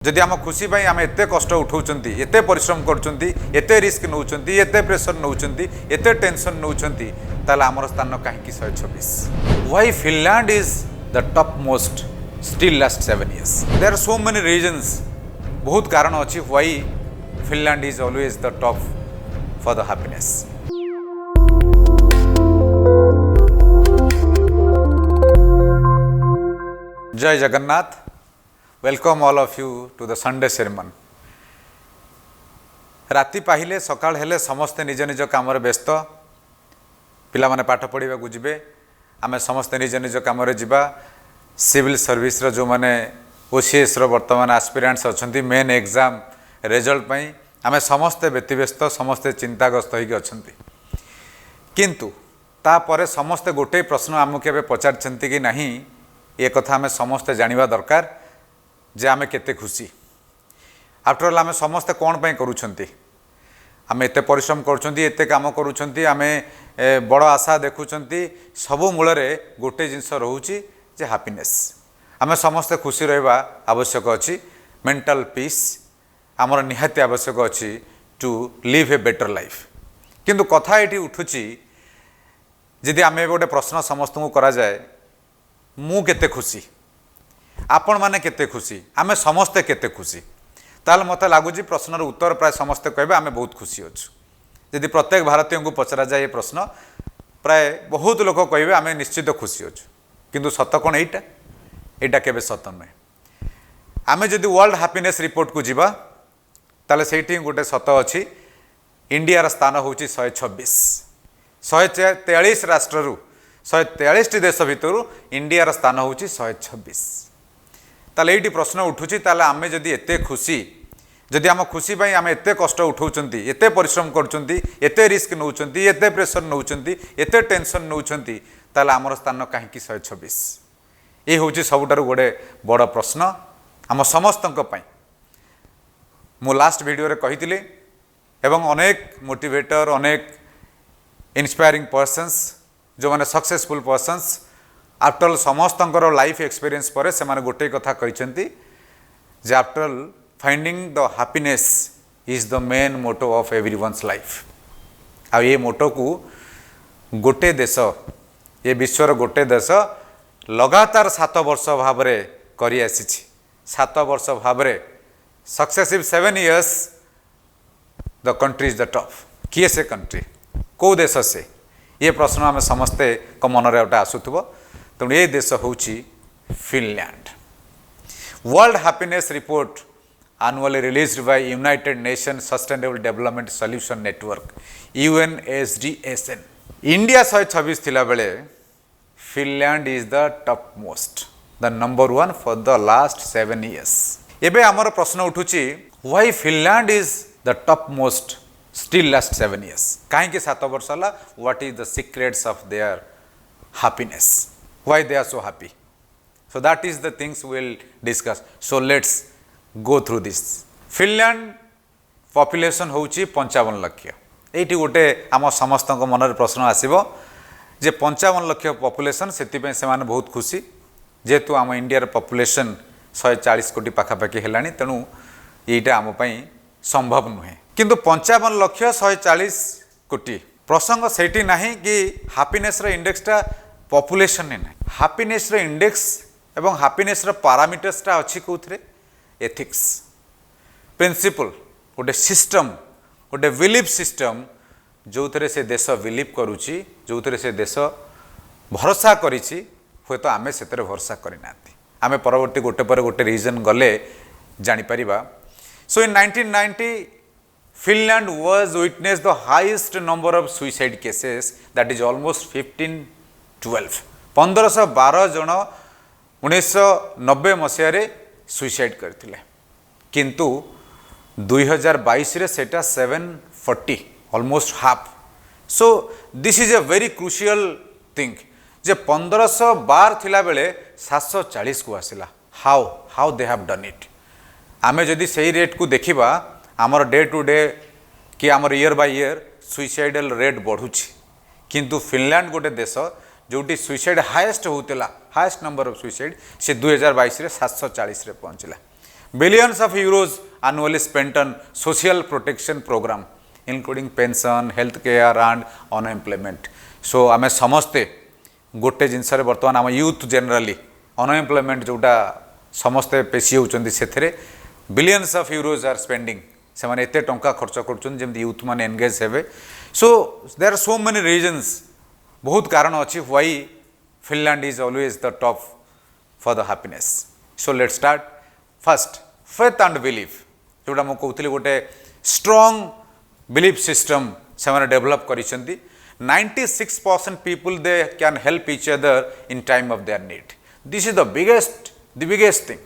जदि आम खुशी आम एत कष्ट उठाउछंती एते परिश्रम करुछंती एते रिस्क नउछंती एते प्रेशर नउछंती एते टेंशन नउछंती ताले आमर स्थान काहेकि 126 why Finland is the top most still last 7 years there are so many reasons बहुत कारण अछि why Finland is always the top for the happiness. जय Jagannath. Welcome all of you to the Sunday ceremony. राति पाहिले सकाळ हेले समस्ते निज निज काम व्यस्त, पिला माने पाठ पढ़ा जीवे, आम समस्ते निज निज काम जीवा। सिविल सर्विस जो माने OCS वर्तमान एस्पिरेंट्स अच्छा मेन एग्जाम रिजल्ट पाई आम समस्ते व्यतिव्यस्त, समस्ते चिंताग्रस्त होगी अच्छा। किंतु तापर समस्ते गोटे प्रश्न आमको एवं पचारछंती कि नहीं, ये कथा आम समस्ते जानिबा दरकार जे आमे केते खुशी। आफ्टर ऑल आमे समस्ते कौन पाई करूछंती, आमे एते परिश्रम करूछंती, एते काम करूछंती, आमे बड़ आशा देखुछंती। सबु मूल रे गोटे जिंस रहउची जे हैप्पीनेस। आमे समस्ते खुशी रहबा आवश्यक अछि। मेंटल पीस आमर निहाती आवश्यक अछि to live a better life. किंतु कथा एठी उठुची, जदि आमे गोटे प्रश्न समस्त को करा जाए, मु केते खुशी, आपण माने केते खुशी, आमे समस्ते केते खुशी, ताल मते लागुची प्रश्नर उत्तर प्राय समस्ते कहबे आमे बहुत खुशी अच्छु। यदि प्रत्येक भारतीय को पचरा जाए प्रश्न, प्राय बहुत लोक कहबे आमे निश्चित खुशी अच्छु। किंतु सत कोन एटा? एटा केबे सत नय। आमे जदि वर्ल्ड हैप्पीनेस रिपोर्ट को जीवा, ताले सेठी गोटे सत अछि। इंडिया रा स्थान होची 126। 143 राष्ट्ररू 143 देश भितरु इंडिया रा स्थान होची 126। ताले एटी प्रश्न उठुची, ताले आमे जदि एते खुशी, जदि आम खुशी पाई आम एते कष्ट उठाउछंती, एते परिश्रम करुछंती, एते रिस्क नउछंती, एते प्रेशर नउछंती, एते टेंशन नउछंती, ताले आमर स्थान काहेकि 126? ये होची सबुठारु गोटे बड़ प्रश्न आम समस्तक पाई। मु लास्ट वीडियो रे कहितिले एवं अनेक मोटिवेटर, अनेक इंस्पायरिंग पर्सन्स जो माने सक्सेसफुल पर्सन्स आफ्टर समस्त लाइफ एक्सपीरियंस पर से माने गोटे कथा कहते जे after finding the happiness is the main motto of everyone's life. आ ये मोटो को गोटे देश, ये विश्वर गोटे देश लगातार 7 वर्ष भाव करी आसी। 7 वर्ष भाव successive 7 years the country is the top. किए से कंट्री, को देश से? ये प्रश्न आम समस्ते मन में आसुथब। तेणु ये देश होची Finland. World happiness report annually released by United Nation sustainable development solution network UNSDSN। India 126 थिला बेले Finland is the top most, the number 1 for the last 7 years। एबे हमर प्रश्न उठुची, why Finland is the top most still last 7 years? काहे कि 7 वर्ष हला? What is the secrets of their happiness? Why they are so happy? So that is the things we will discuss. So let's go through this. Finland population होची 55 लाख। एठी गोटे आम समस्त मन रे प्रश्न आसीबो जे 55 लाख पॉपुलेशन, सेति पे से माने बहुत खुशी जेतु आम इंडिया रे पॉपुलेशन 140 कोटी पाखापाखि हेलानी। तेणु एटा आम पई संभव नुहे। किंतु 55 लाख 140 कोटी प्रसंग सेठी नाही कि हैप्पीनेस रे इंडेक्सटा पॉपुलेशन ने ना। हैप्पीनेस रे इंडेक्स एवं हैप्पीनेस रे पैरामीटर्स टा अछि कोथरे? एथिक्स, प्रिंसिपल, गोटे सिस्टम, गोटे बिलीफ सिस्टम जो थरे से देश बिलीव करूची, जो थरे से देश भरोसा करिछि। होय तो आमे सेतरे भरोसा करिनाती। आमे परवर्ती गोटे पर गोटे रीजन गले जानि परिबा। सो इन 1990 Finland was witnessed the highest number of suicide cases, that is almost 1512। 1512 जन 1990 मसीह सुइसाइड करथिले। किंतु 2022 रे सेटा 740, almost half. So this is a very crucial thing जे 1512 थिला बेले 740 को आसिला। How they have done it? आमे जदि सही रेट को देखिबा, आमर डे टू डे कि आमर year by year suicidal rate बढ़ुछि। किंतु फिनलैंड गोटे देश जोटी सुइसाइड हाएस्ट होता, हाएस्ट नंबर ऑफ सुइसाइड से 2022 रे 740 रे पहुँचला। Billions of euros annually spent on social protection program, including pension, health care and unemployment. So आम समस्ते गोटे जिनस बर्तमान आम यूथ जनरली अनएम्प्लॉयमेंट जोटा समस्ते पेशी होती से billions of euros are spending से माने एते टंका खर्च कर यूथ मैंने एनगेज हे. So there are so many reasons बहुत कारण अच्छी why Finland is always the top for the happiness. So let's start. First faith and belief जोटा मुझे कहती गोटे स्ट्रॉन्ग बिलीफ सिस्टम से डेभलप कर 96% people they can help each other in time of their need. This is the biggest thing.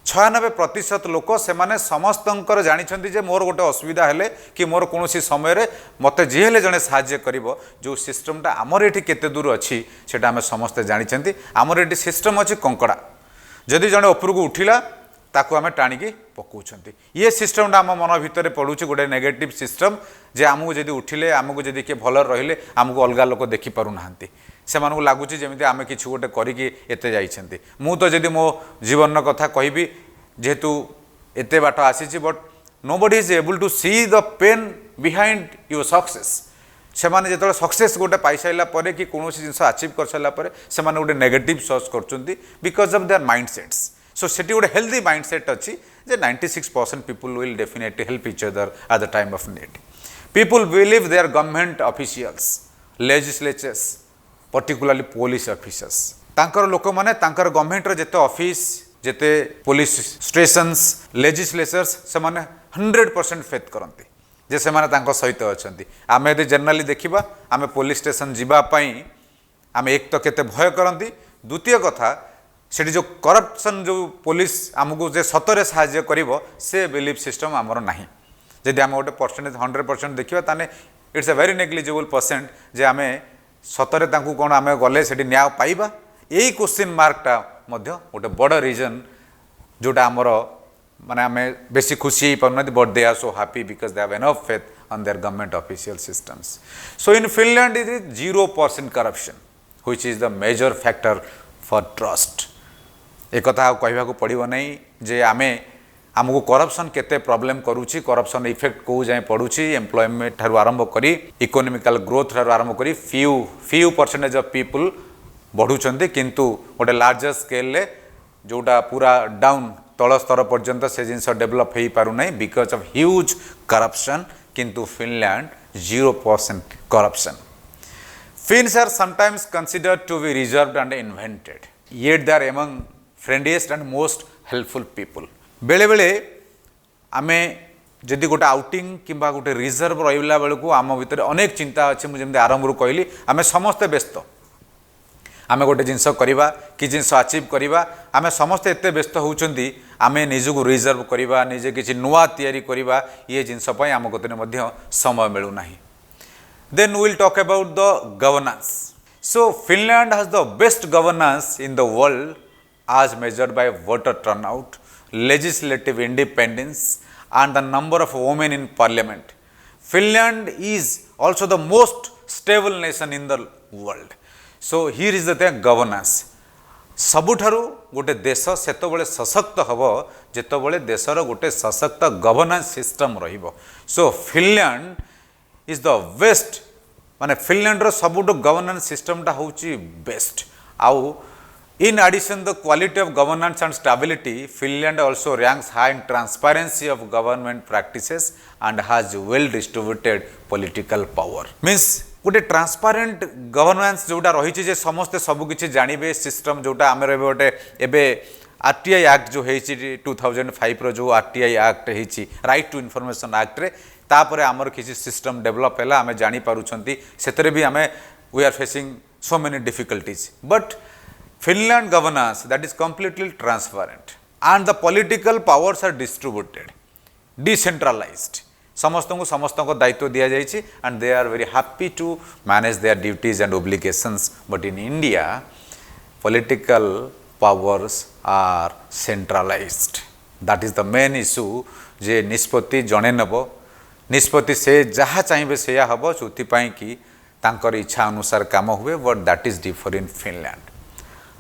96% लोक से माने समस्तंकर जानिछंती जे मोर गोटे असुविधा हेले कि मोर कोनोसी समय रे मते जे हेले जने सहाय्य करिवो जो सिस्टमटा आमर एठी केते दूर अछि सेटा हम समस्त जानिछंती. आमर एठी सिस्टम अछि कंकड़ा जदि जने उपरକୁ उठिला ताकू आम टाणिकी पकाउछंती. ये सिस्टमटा आम मन भितर पड़ुछि गोटे नेगेटिव सिस्टम जे आमको जदि उठिले आमको जदि किए भल रहिले आमको अलग लोक देखि पारु नाहंती. से मानकु लागुछि जेमिति आमे किछु गोटे करिकी एते जाइछंती. मु तो जदि मो जीवन कथा कहबी जेहेतु एते बाट आसीछि but nobody is able to see the pain behind your success. से माने जेतले सक्सेस गोटे पाई साइला परे कि कोनोसी जिंस अचीव कर साइला परे से माने गोटे नेगेटिव सर्च करचंती because of their mindsets. So सेटी गोटे हेल्दी माइंडसेट अच्छी जे 96% people will definitely help each other at the time of need. People believe their government officials, legislatures, particularly police officers. तांकर लोक माने तांकर गवर्नमेंट रे जेते ऑफिस जेते पुलिस स्टेशंस लेजिस्लेचर्स से माने 100% फेथ करंती जे से माने तांको सहित अछंती. आमे यदि जनरली देखिबा आमे पुलिस स्टेशन जिबा पई आमे एक तो केते भय करंती. द्वितीय कथा सेठी जो करप्शन जो पुलिस आमको जे सतरे साहाय्य करिवो से बिलीफ सिस्टम आमर नाही. जदि आम गोटे परसेंटेज 100% देखिबा ताने it's a very negligible percent जे आमे सतरे तांकू कोन आमे गले सेठी न्याय पाइबा. एई क्वेश्चन मार्कटा मध्य गोटे बड़ रीजन जोटा आमर माने आमे बेसी खुशी पाउना but they are so happy because they have enough faith on their government official systems. So in Finland is 0% corruption which is the major factor for trust. एक कथा कहवाक पड़ो नहीं जे आमे आमको करप्शन केते प्रॉब्लम करूची करप्शन इफेक्ट को जाए पड़ुची एम्प्लॉयमेंट ठारू आरंभ करी इकोनॉमिकल ग्रोथ ठारू आरंभ करी फ्यू परसेंटेज ऑफ पीपल बढ़ुचंती किंतु गोटे लार्जर स्केल ले जोटा पूरा डाउन तल स्तर पर्यंत से जिनस डेवलप हो पारु नहीं बिकॉज ऑफ ह्यूज करप्शन. किंतु Finland 0% corruption. Finns are sometimes considered to be reserved and invented, yet they are among friendliest and most helpful people. बेले बेले आमे जदि गोटे आउटिंग किंबा गोटे रिजर्व रहिला बेलू आम भितर अनेक चिंता अच्छे मुझे आरंभ कहली आमे समस्ते व्यस्त आमे गोटे जिनस करवा कि जिनस अचीव करवा आमे समस्ते एते व्यस्त होउचंदी आमे निजको रिजर्व करवा निजे किछि नुआ तयारी करवा ये जिनस पय आम गतने मध्य समय मिलु नाही. Then we will talk about the governance. So Finland has the best governance in the world as measured by voter turnout, legislative independence and the number of women in parliament. Finland is also the most stable nation in the world. So here is the thing, governance. सबुठारु गोटे देश सेतो बळे सशक्त हबो जेतो बळे देशर गोटे सशक्त governance system रहिबो. So Finland is the best माने फिनलैंड रो सबुठ गवर्नेंस सिस्टमटा होची बेस्ट. आउ in addition the quality of governance and stability Finland also ranks high in transparency of government practices and has well distributed political power. Means गोटे transparent governance जोटा रही जे समस्ते सबकिछि जानिबे सिस्टम जोटा आमे रे गोटे एबे आरटीआई एक्ट जो हेछि 2005 रो जो आरटीआई एक्ट हेछि राइट टू इन्फॉर्मेशन एक्ट रे तापर आमर किसी सिस्टम डेवलप है आम जापारुंट से भी आम we are facing so many difficulties but Finland governance that is completely transparent and the political powers are distributed decentralized समस्त को समस्त दायित्व दि जाइए and they are very happy to manage their duties and obligations but in India political powers are centralized that is the main issue जे निष्पत्ति जड़े नब निष्पत्ति से जहाँ चाहिए से हम जो कि तांकर इच्छा अनुसार काम हुए but that is differ in Finland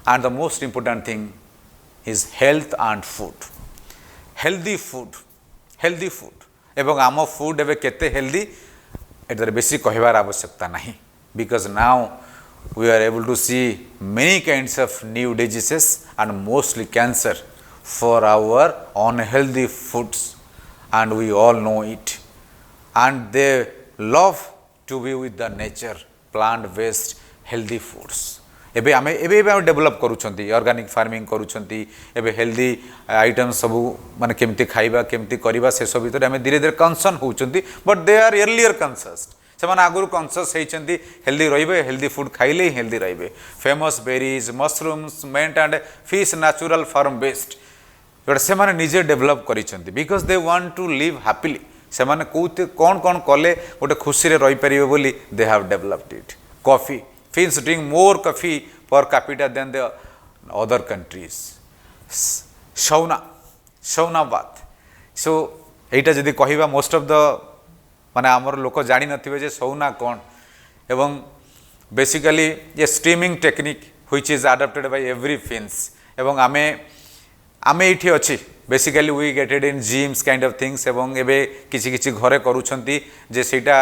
and the most important thing is health and food healthy food एवं आम फूड एवं केते हेल्दी एटार बेसी कहबार आवश्यकता नहीं because now we are able to see many kinds of new diseases and mostly cancer for our unhealthy foods and we all know it and they love to be with the nature plant based healthy foods एबे आमे develop करूछंती organic farming करूछंती एबे healthy item सब माने केमती खाइबा केमती करिबा से सब भीतर आमे धीरे धीरे कंसर्न होउछंती but they are earlier conscious से माने आगुर कॉन्शियस हेचंती हेल्दी रहिबे हेल्दी फूड खाइले हेल्दी रहिबे famous berries mushrooms meat and fish natural farm based जोटा से माने निजे डेवलप करिछंती because they want to live happily से माने कोते कोन कोन कले गोटे खुशी रे रहि परिबे बोली they have developed it coffee Finns drink more coffee per capita than the other countries. Sauna bath. So, एटा जदि कहिबा most of the माने आमर लोक जानि नथिबे जे sauna कोन एवं basically a steaming technique which is adopted by every Finns एवं आमे इठी अछि basically we get it in gyms kind of things एवं एबे किछि किछि घरे करूछंती जे सेटा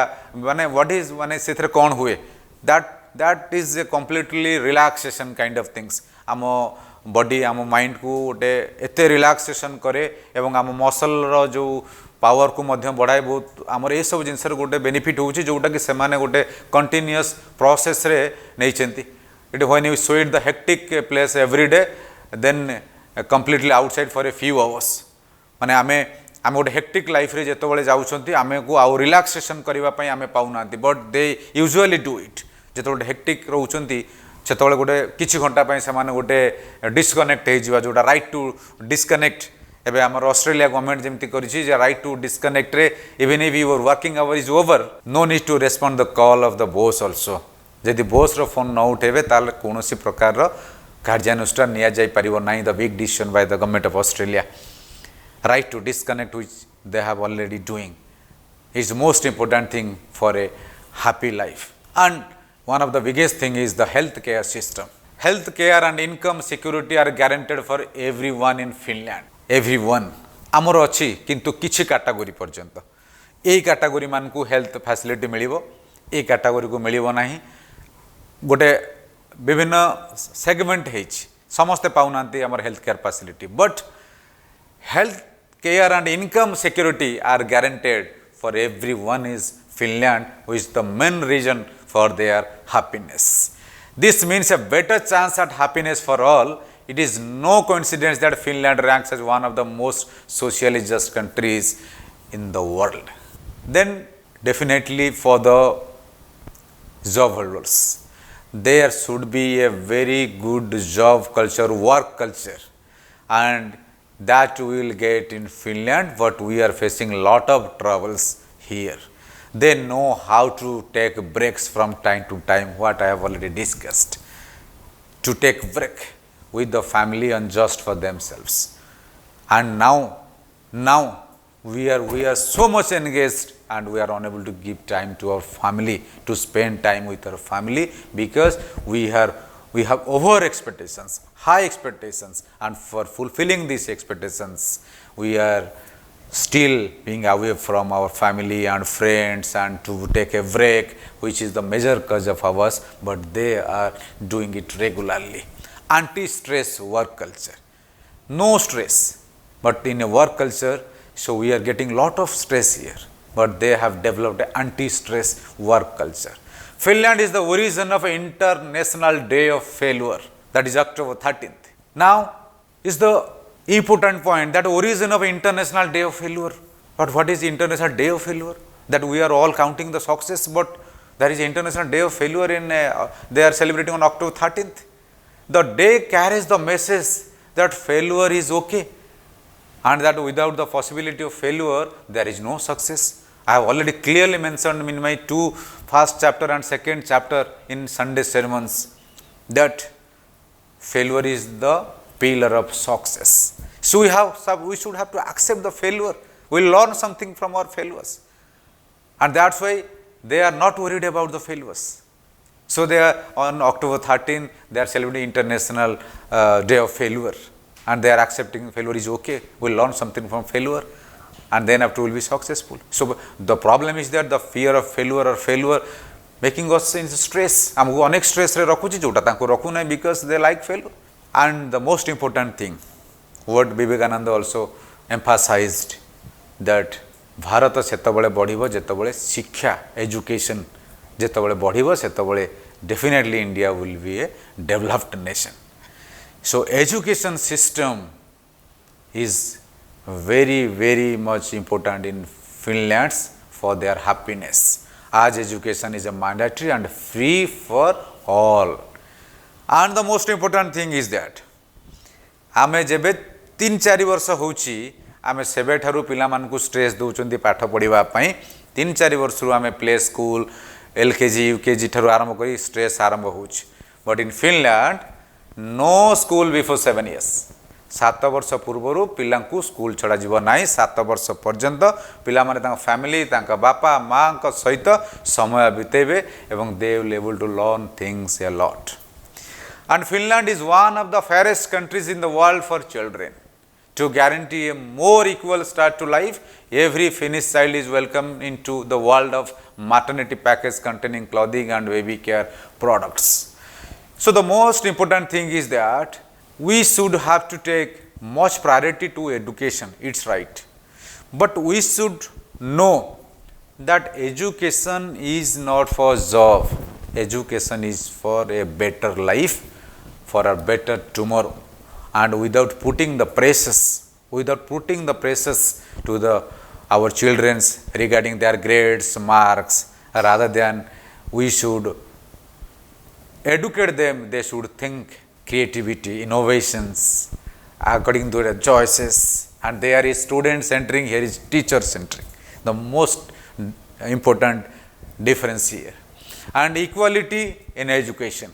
माने what is माने सेथरे कोन हुए that is a completely relaxation kind of things आम बॉडी आम माइंड को गोटे एते रिलैक्सेशन करे एवं आम मसल रो जो पावर को मध्य बढ़ाए बहुत आमर ए सब जिनस गोटे बेनिफिट होउची जोटा कि सेमाने गोटे कंटिन्यूअस प्रोसेस रे नैचंती it when you sweet the hectic place every day then completely outside for a few hours माने आमे गोटे हेक्टिक लाइफ रे जेतो बळे जाउछंती आमे को आउ रिलैक्सेशन करबा पई आमे पाउनांती but they usually do it जेतो हेक्टिक रोचंती सेतबळे गोटे किछि घंटा पई समान गोटे डिस्कनेक्ट हे जिवा जोटा राइट टू डिस्कनेक्ट एबे हमर ऑस्ट्रेलिया गवर्नमेंट जेमति करिछि जे राइट टू डिस्कनेक्ट रे even if your working hour is over no need to respond the call of the boss also जदि बॉस रो फोन न उठेबे ताल कोनोसी प्रकार रो कार्यानुष्ठान निया जाय परिबो नाही the big decision by the government of Australia right to disconnect which they have already doing is most important thing for a happy life and one of the biggest thing is the health care system. Health care and income security are guaranteed for everyone in Finland. Everyone. आमर अच्छी किंतु किछि category पर्यंत A category मान को health facility मिलिबो A category को मिलिबो नाही गोटे विभिन्न सेगमेंट हेछि समस्त पाउनांती आमर health care facility but health care and income security are guaranteed for everyone is Finland which is the main reason for their happiness. This means a better chance at happiness for all. It is no coincidence that Finland ranks as one of the most socially just countries in the world. Then definitely for the job holders, there should be a very good job culture, work culture and that we will get in Finland but we are facing lot of troubles here. They know how to take breaks from time to time, what I have already discussed. To take break with the family and just for themselves. And now we are so much engaged and we are unable to give time to our family, to spend time with our family because we have over expectations, high expectations and for fulfilling these expectations we are still being away from our family and friends and to take a break which is the major cause of ours but they are doing it regularly. Anti-stress work culture, no stress but in a work culture so we are getting lot of stress here but they have developed an anti-stress work culture. Finland is the origin of an international day of failure that is October 13th. Now is the important point that origin of international day of failure but what is international day of failure that we are all counting the success but there is international day of failure in they are celebrating on October 13th. The day carries the message that failure is okay and that without the possibility of failure there is no success. I have already clearly mentioned in my two first chapter and second chapter in Sunday sermons that failure is the pillar of success. So we should have to accept the failure. We learn something from our failures. And that's why they are not worried about the failures. So they are on October 13, they are celebrating International Day of Failure. and they are accepting failure is okay. We'll learn something from failure, and then after we'll be successful. So the problem is that the fear of failure making us in stress. I'm going to stress re rakhuchi jota tanku rakhu nai because they like failure. And the most important thing, what Vivekananda also emphasized, that Bharat सेतबले बढ़िबो जेतबले शिक्षा education जेतबले बढ़िबो सेतबले definitely India will be a developed nation. So education system is very much important in Finland for their happiness, as education is a mandatory and free for all. And the most important thing is that आमे जेबे 3-4 वर्ष होउची आमे सेबे ठारू पिला मानकु stress दउचंदी पाठ पढिबा पई 3-4 वर्ष रु आमे प्ले स्कूल एलकेजी यूकेजी ठारू आरंभ करी स्ट्रेस आरंभ होउची. But in Finland no school before 7 years. 7 वर्ष पूर्वरु पिलांकु स्कूल छडा जीव नाही. 7 वर्ष पर्यंत पिला माने तांका फैमिली तांका बापा मां का सहित समय बितेबे एवं they will able to learn things a lot. And Finland is one of the fairest countries in the world for children. To guarantee a more equal start to life, every Finnish child is welcome into the world of maternity package containing clothing and baby care products. So the most important thing is that we should have to take much priority to education. It's right. But we should know that education is not for job. Education is for a better life, for a better tomorrow, and without putting the pressures to our children regarding their grades, marks, rather than we should educate them, they should think creativity, innovations according to their choices, and there is student centering, here is teacher centering, the most important difference here. And equality in education,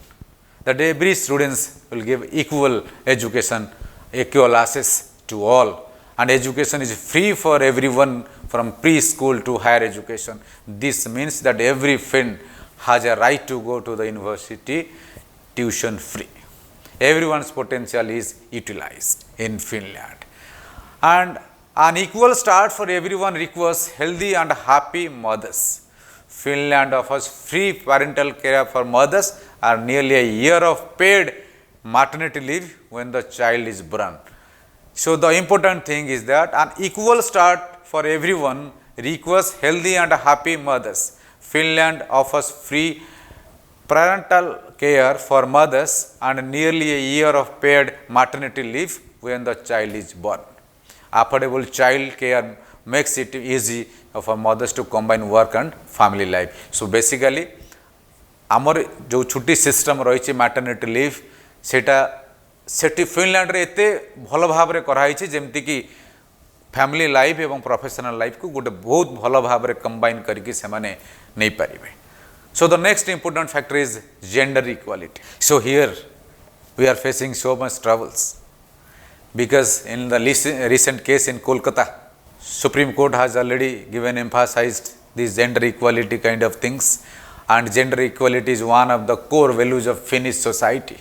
that every students will give equal education, equal access to all, and education is free for everyone from preschool to higher education. This means that every Finn has a right to go to the university tuition free. Everyone's potential is utilized in Finland, and an equal start for everyone requires healthy and happy mothers. Finland offers free parental care for mothers and nearly a year of paid maternity leave when the child is born. So the important thing is that an equal start for everyone requires healthy and happy mothers. Finland offers free parental care for mothers and nearly a year of paid maternity leave when the child is born. Affordable child care makes it easy for mothers to combine work and family life. So basically आमर जो छुट्टी system रही maternity leave सेठी Finland रे एते भल भाव रे कराई जेमती कि फैमिली लाइफ एवं प्रोफेशनल लाइफ को गोटे बहुत भल भाव रे कंबाइन करके से माने नहीं पारिबे. So the next important factor is gender equality. So here we are facing so much troubles because in the recent case in Kolkata, Supreme Court has already given emphasized these gender equality kind of things, and gender equality is one of the core values of Finnish society.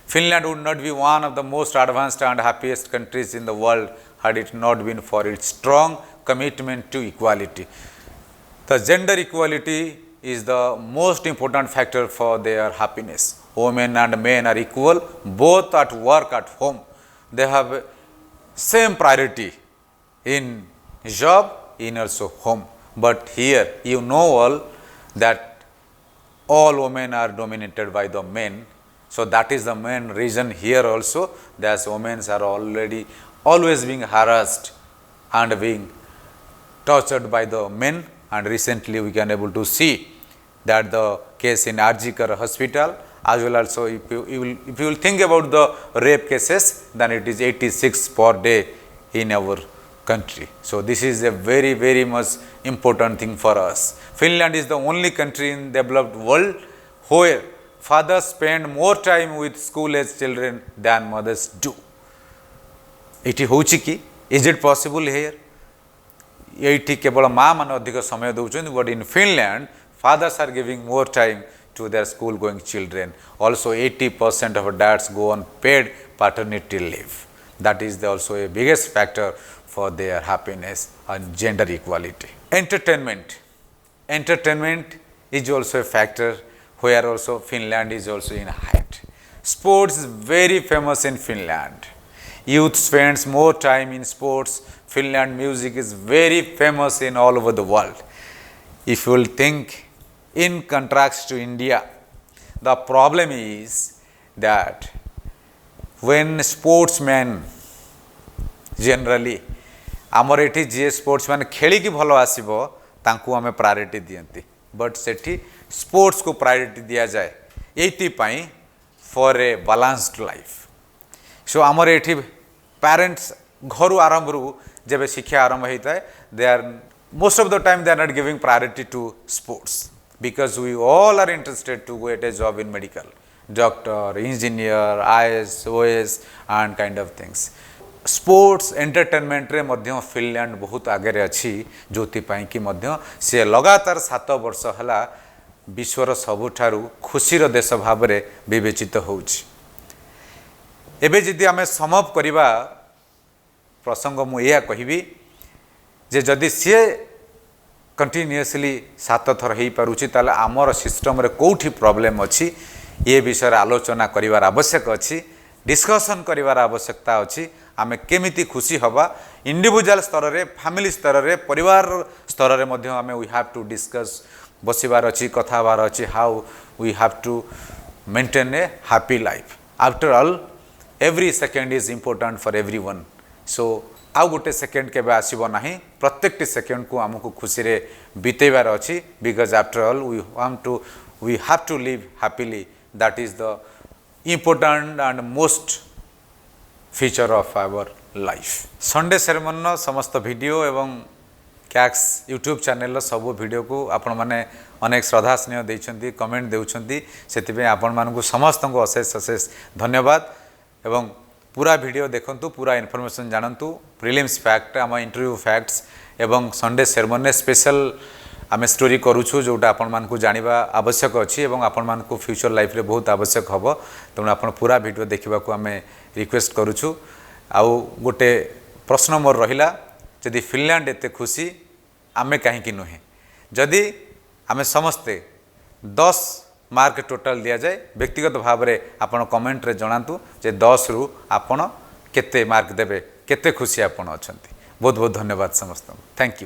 Finland would not be one of the most advanced and happiest countries in the world had it not been for its strong commitment to equality. The gender equality is the most important factor for their happiness. Women and men are equal both at work, at home. They have same priority in job, in also home. But here you know all that all women are dominated by the men. So that is the main reason here also that women are always being harassed and being tortured by the men. And recently we can able to see that the case in Arjikar hospital, as well also if you will think about the rape cases, then it is 86 per day in our country. So this is a very much important thing for us. Finland is the only country in developed world where fathers spend more time with school age children than mothers do. It होउची कि is it possible here? एठी केवल माँ मान अधिक समय दउछन, but in Finland fathers are giving more time to their school going children. Also 80% of dads go on paid paternity leave. That is also a biggest factor for their happiness and gender equality. Entertainment. Entertainment is also a factor where also Finland is also in height. Sports is very famous in Finland. Youth spends more time in sports. Finland music is very famous in all over the world. If you will think in contrast to India, the problem is that when sportsmen generally आमर एठी जे sportsman खेली की भलो आसीबो तांकू हमें priority दियंती but Sethi sports को priority दिया जाए eighty पई for a balanced life so आमर एठी पेरेंट्स घर आरंभ रु जब शिक्षा आरंभ होता है they are most of the time they are not giving priority to sports because we all are interested to get a job in medical doctor engineer IAS OAS and kind of things sports entertainment रे मध्य Finland बहुत आगे अच्छी जोथि कि मध्य से लगातार 7 वर्ष हला विश्वर सबुठारु खुशीर देश भाव में विवेचित होउछि। एबे जदि आमे समअप करिबा प्रसंग मु या कहिबी जे जदि सी कंटिन्यूअसली 7 थर हो पारुछि ताले आमर सिस्टम रे कोठी प्रॉब्लम अछि ये विषय आलोचना करिवार आवश्यक अछि डिस्कशन करिवार आवश्यकता अछि आमे केमिति खुशी हवा इंडिविजुअल स्तर रे फैमिली स्तर रे परिवार स्तर रे मध्य आमे वी हैव टू डिस्कस बसिबार अछि कथाबार अछि how we have to maintain a happy life after all every second is important for everyone so आउ गोटे सेकेंड केबे आसीबो नाही प्रत्येक सेकेंड को हमको खुशी रे बितेबार अछि because after all we have to live happily that is the important and most feature of our life. Sunday sermon समस्त वीडियो एवं कैक्स यूट्यूब चैनल सब वीडियो को आपण माने अनेक श्रद्धा स्नेह देइछंती कमेंट देउछंती सेतिबे आपण मानकु समस्त को अशेष अशेष धन्यवाद एवं पूरा वीडियो देखंतु पूरा इन्फॉर्मेशन जानंतु प्रीलिम्स फैक्ट आम इंटरव्यू फैक्ट्स एवं संडे सेरेमनी स्पेशल आमे स्टोरी करूछु जोटा आपण मानकु जानिबा आवश्यक अछि एवं आपण मानकु फ्यूचर लाइफ रे बहुत आवश्यक हबो तेणु आपण पूरा वीडियो देखिबा को आमे रिक्वेस्ट करूछु। आउ गोटे प्रश्न मोर रहिला जदि फिनलैंड एते खुशी आमे काहे कि नुहे जदि आमे समस्ते 10 मार्क टोटल दिया जाए व्यक्तिगत भाव में आपण कमेंट रे जणांतु जे 10 रु आपण केते मार्क देबे केते खुशी आपण अछंती। बहुत बहुत धन्यवाद समस्त थैंक यू।